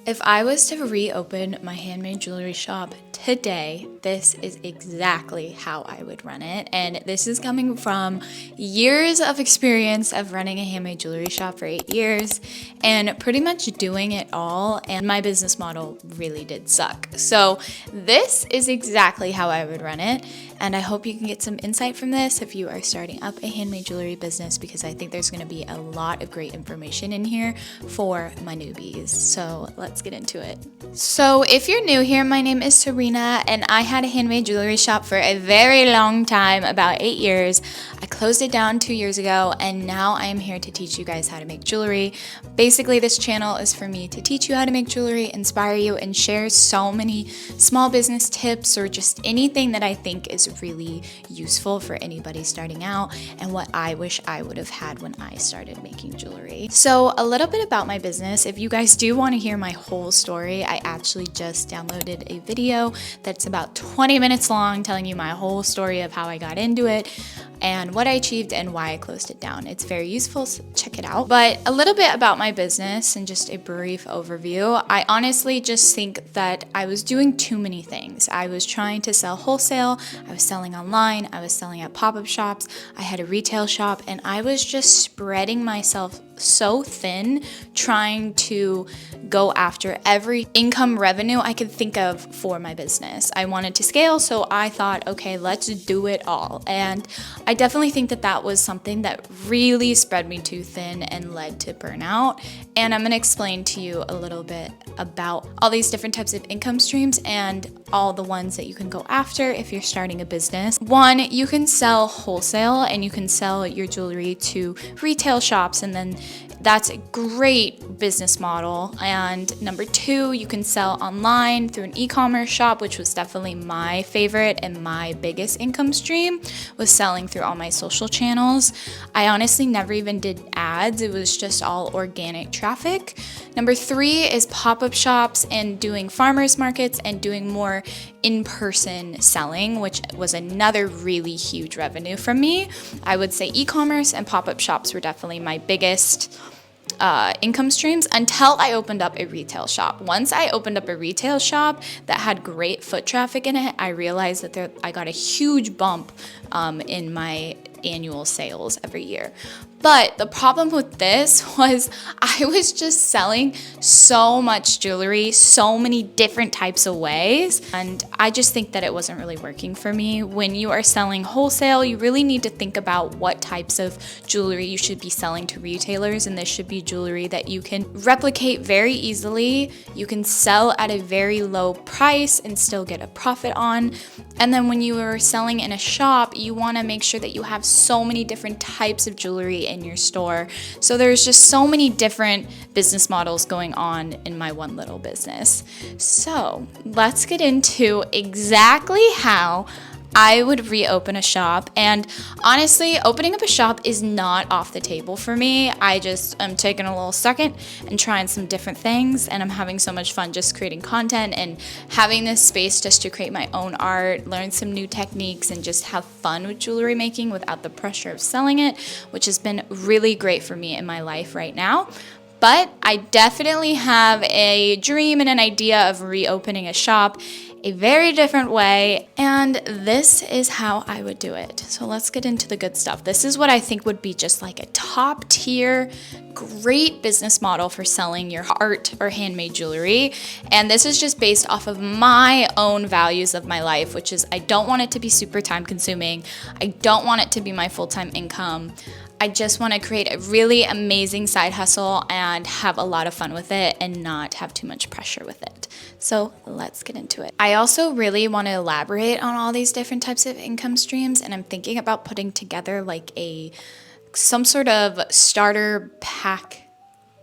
If I was to reopen my handmade jewelry shop today, this is exactly how I would run it. And this is coming from years of experience of running a handmade jewelry shop for 8 years and pretty much doing it all. And my business model really did suck. So this is exactly how I would run it. And I hope you can get some insight from this if you are starting up a handmade jewelry business, because I think there's going to be a lot of great information in here for my newbies. So let's get into it. So if you're new here, my name is Serena and I had a handmade jewelry shop for a very long time, about 8 years. I closed it down 2 years ago and now I am here to teach you guys how to make jewelry. Basically, this channel is for me to teach you how to make jewelry, inspire you, and share so many small business tips or just anything that I think is really useful for anybody starting out and what I wish I would have had when I started making jewelry. So a little bit about my business. If you guys do want to hear my whole story, I actually just downloaded a video that's about 20 minutes long telling you my whole story of how I got into it and what I achieved and why I closed it down. It's very useful, so check it out. But a little bit about my business and just a brief overview. I honestly just think that I was doing too many things. I was trying to sell wholesale, I was selling online, I was selling at pop-up shops, I had a retail shop, and I was just spreading myself so thin trying to go after every income revenue I could think of for my business. I wanted to scale, so I thought, okay, let's do it all. And I definitely think that that was something that really spread me too thin and led to burnout. And I'm going to explain to you a little bit about all these different types of income streams and all the ones that you can go after if you're starting a business. One, you can sell wholesale and you can sell your jewelry to retail shops, and then that's a great business model. And number two, you can sell online through an e-commerce shop, which was definitely my favorite and my biggest income stream, was selling through all my social channels. I honestly never even did ads. It was just all organic traffic. Number three is pop-up shops and doing farmers markets and doing more in-person selling, which was another really huge revenue from me. I would say e-commerce and pop-up shops were definitely my biggest income streams until I opened up a retail shop. Once I opened up a retail shop that had great foot traffic in it, I realized that I got a huge bump in my annual sales every year. But the problem with this was I was just selling so much jewelry, so many different types of ways, and I just think that it wasn't really working for me. When you are selling wholesale, you really need to think about what types of jewelry you should be selling to retailers, and this should be jewelry that you can replicate very easily, you can sell at a very low price and still get a profit on. And then when you are selling in a shop, you want to make sure that you have so many different types of jewelry in your store. So there's just so many different business models going on in my one little business. So let's get into exactly how I would reopen a shop. And honestly, opening up a shop is not off the table for me. I just am taking a little second and trying some different things, and I'm having so much fun just creating content and having this space just to create my own art, learn some new techniques, and just have fun with jewelry making without the pressure of selling it, which has been really great for me in my life right now. But I definitely have a dream and an idea of reopening a shop a very different way, and this is how I would do it. So let's get into the good stuff. This is what I think would be just like a top tier, great business model for selling your art or handmade jewelry. And this is just based off of my own values of my life, which is I don't want it to be super time consuming. I don't want it to be my full-time income. I just want to create a really amazing side hustle and have a lot of fun with it and not have too much pressure with it. So let's get into it. I also really want to elaborate on all these different types of income streams, and I'm thinking about putting together like some sort of starter pack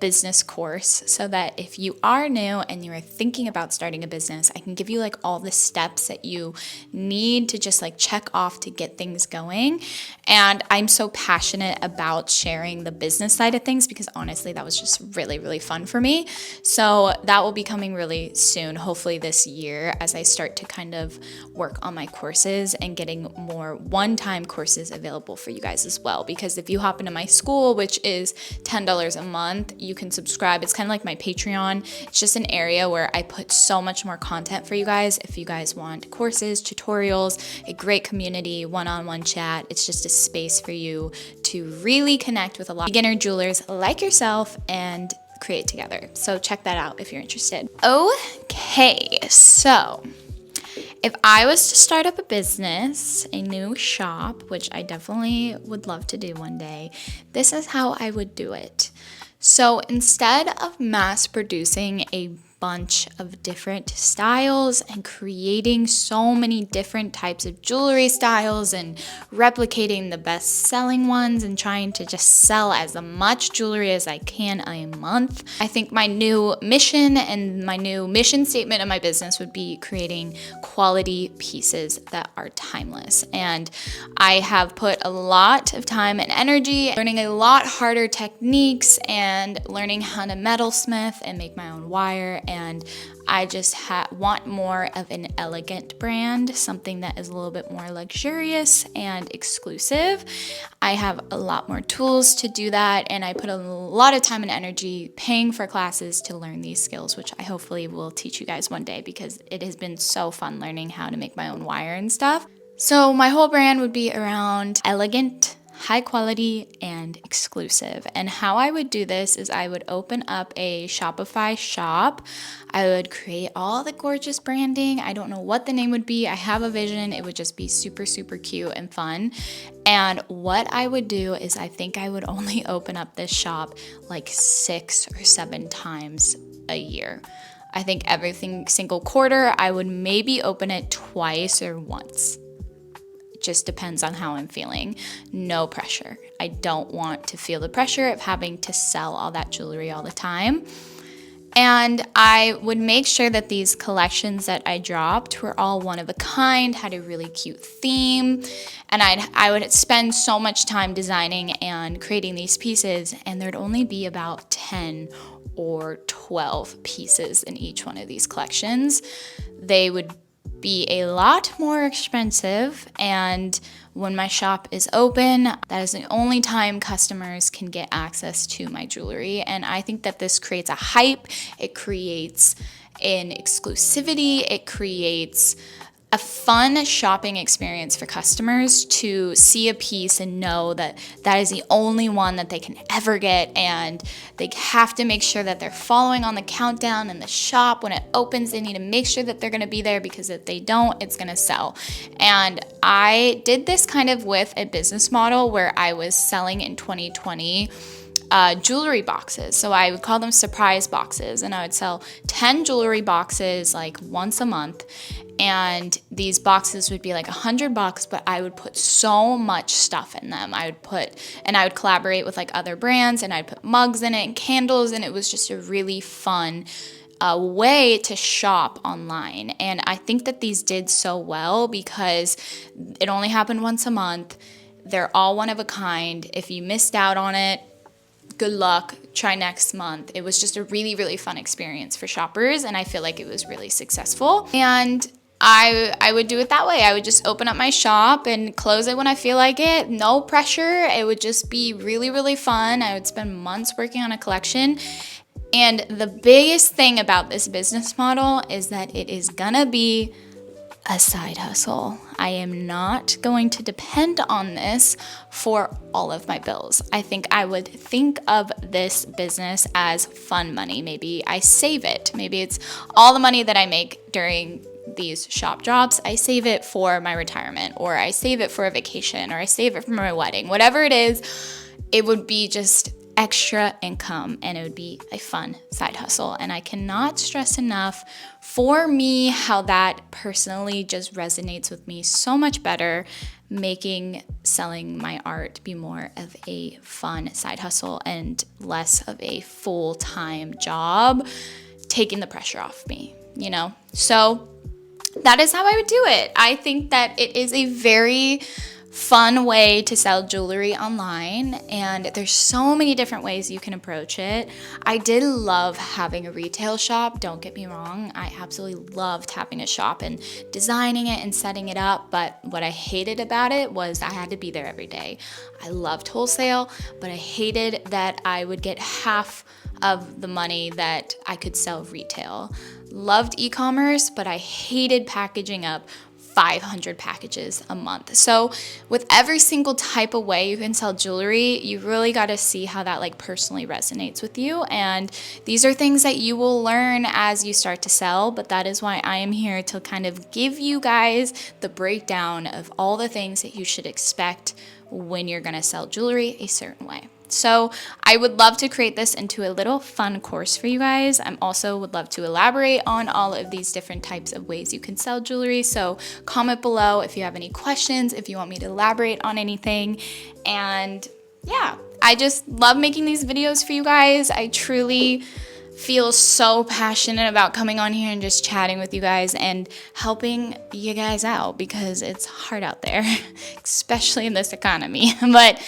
business course so that if you are new and you are thinking about starting a business, I can give you like all the steps that you need to just like check off to get things going. And I'm so passionate about sharing the business side of things because honestly, that was just really, really fun for me. So that will be coming really soon, hopefully this year, as I start to kind of work on my courses and getting more one-time courses available for you guys as well. Because if you hop into my school, which is $10 a month, you can subscribe. It's kind of like my Patreon. It's just an area where I put so much more content for you guys. If you guys want courses, tutorials, a great community, one-on-one chat, it's just a space for you to really connect with a lot of beginner jewelers like yourself and create together. So check that out if you're interested. Okay, so if I was to start up a business, a new shop, which I definitely would love to do one day, this is how I would do it. So instead of mass producing a bunch of different styles and creating so many different types of jewelry styles and replicating the best selling ones and trying to just sell as much jewelry as I can a month, I think my new mission and my new mission statement of my business would be creating quality pieces that are timeless. And I have put a lot of time and energy learning a lot harder techniques and learning how to metalsmith and make my own wire. And I just want more of an elegant brand, something that is a little bit more luxurious and exclusive. I have a lot more tools to do that, and I put a lot of time and energy paying for classes to learn these skills, which I hopefully will teach you guys one day because it has been so fun learning how to make my own wire and stuff. So my whole brand would be around elegant, high quality, and exclusive. And how I would do this is I would open up a Shopify shop. I would create all the gorgeous branding. I don't know what the name would be. I have a vision. It would just be super, super cute and fun. And what I would do is I think I would only open up this shop like 6 or 7 times a year. I think every single quarter I would maybe open it twice or once. Just depends on how I'm feeling. No pressure. I don't want to feel the pressure of having to sell all that jewelry all the time. And I would make sure that these collections that I dropped were all one of a kind, had a really cute theme, and I would spend so much time designing and creating these pieces, and there'd only be about 10 or 12 pieces in each one of these collections. They would be a lot more expensive, and when my shop is open, that is the only time customers can get access to my jewelry. And I think that this creates a hype, it creates an exclusivity, it creates a fun shopping experience for customers to see a piece and know that that is the only one that they can ever get, and they have to make sure that they're following on the countdown in the shop. When it opens, they need to make sure that they're going to be there, because if they don't, it's going to sell. And I did this kind of with a business model where I was selling in 2020 jewelry boxes. So I would call them surprise boxes, and I would sell 10 jewelry boxes like once a month. And these boxes would be like $100, but I would put so much stuff in them. I would collaborate with like other brands, and I'd put mugs in it and candles, and it was just a really fun way to shop online. And I think that these did so well because it only happened once a month. They're all one of a kind. If you missed out on it, good luck, try next month. It was just a really, really fun experience for shoppers, and I feel like it was really successful. And I would do it that way. I would just open up my shop and close it when I feel like it. No pressure. It would just be really, really fun. I would spend months working on a collection. And the biggest thing about this business model is that it is gonna be a side hustle. I am not going to depend on this for all of my bills. I think I would think of this business as fun money. Maybe I save it. Maybe it's all the money that I make during these shop jobs. I save it for my retirement, or I save it for a vacation, or I save it for my wedding. Whatever it is, it would be just extra income, and it would be a fun side hustle. And I cannot stress enough for me how that personally just resonates with me so much better, making selling my art be more of a fun side hustle and less of a full-time job, taking the pressure off me, you know? So that is how I would do it. I think that it is a very fun way to sell jewelry online, and there's so many different ways you can approach it. I did love having a retail shop, don't get me wrong. I absolutely loved having a shop and designing it and setting it up, but what I hated about it was I had to be there every day. I loved wholesale, but I hated that I would get half of the money that I could sell retail. Loved e-commerce, but I hated packaging up 500 packages a month. So with every single type of way you can sell jewelry, you really got to see how that like personally resonates with you. And these are things that you will learn as you start to sell, but that is why I am here to kind of give you guys the breakdown of all the things that you should expect when you're going to sell jewelry a certain way. So I would love to create this into a little fun course for you guys. I'm also would love to elaborate on all of these different types of ways you can sell jewelry. So comment below if you have any questions, if you want me to elaborate on anything. And yeah, I just love making these videos for you guys. I truly feel so passionate about coming on here and just chatting with you guys and helping you guys out because it's hard out there, especially in this economy. But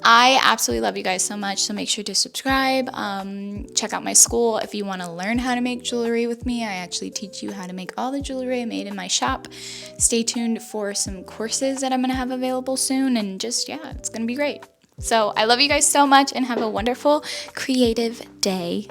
I absolutely love you guys so much. So make sure to subscribe. Check out my school if you want to learn how to make jewelry with me. I actually teach you how to make all the jewelry I made in my shop. Stay tuned for some courses that I'm going to have available soon. And just, yeah, it's going to be great. So I love you guys so much and have a wonderful creative day.